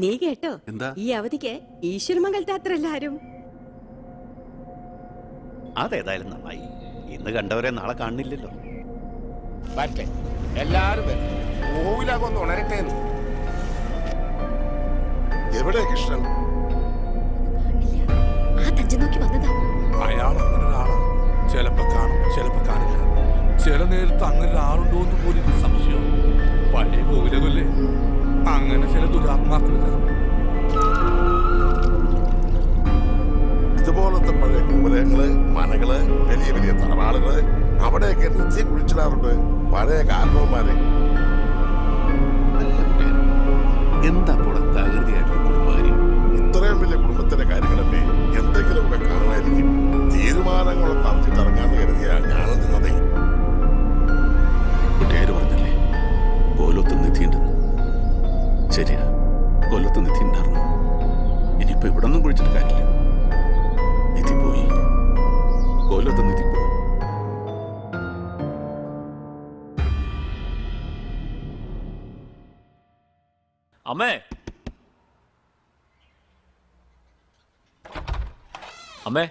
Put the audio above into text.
നീ കേട്ടോ? എന്താ? ഈ അവധിക്ക് ഈശ്വരമംഗലത്തെ അത്ര എല്ലാരും. അതേതായാലും നന്നായി. ഇന്ന് കണ്ടവരെ നാളെ കാണുന്നില്ലല്ലോ. വരട്ടെ, എല്ലാരും വരട്ടെ. കോവിലൊക്കെ ഉണരട്ടെ. എവിടെ കൃഷ്ണൻ? ആ തഞ്ചു നോക്കി വന്നതാ. അയാൾ അങ്ങനെ ഒരാളാ. ചിലപ്പോ കാണും, ചിലപ്പോ കാണില്ല. ചില നേരത്ത് അങ്ങനെ ഒരാളുണ്ടോ എന്ന് പോലും എനിക്ക് സംശയം. പഴയ കോവിലകല്ലേ, അങ്ങനെ ചില ദുരാത്മാക്കൾ. ഇതുപോലത്തെ പഴയ കോവിലങ്ങള്, മനകള്, വലിയ വലിയ തറവാളുകള്, അവിടെയൊക്കെ നിത്യം കുഴിച്ചിടാറുണ്ട് പഴയ കാരണവന്മാരെ. എന്താ പോടെ തകൃതിയായിട്ടുള്ള കുടുംബകാര്യം? ഇത്രയും വലിയ കുടുംബത്തിന്റെ കാര്യങ്ങളല്ലേ, എന്തെങ്കിലുമൊക്കെ കാണുമായിരിക്കും. തീരുമാനങ്ങളൊക്കെ അറിഞ്ഞിട്ടിറങ്ങാന്ന് കരുതിയാ ഞാനും നിന്നതേ. കുട്ടിയാര് പറഞ്ഞല്ലേ കൊല്ലത്ത് നിധിയുണ്ടെന്ന്? ശരിയാ, കൊല്ലത്ത് നിധി ഉണ്ടായിരുന്നു. ഇനിയിപ്പോ ഇവിടെ ഒന്നും കുഴിച്ചിട്ട് കാര്യമില്ല. നിധി പോയി, കൊല്ലത്ത് നിധി പോയി. അമ്മേ, അമ്മേ,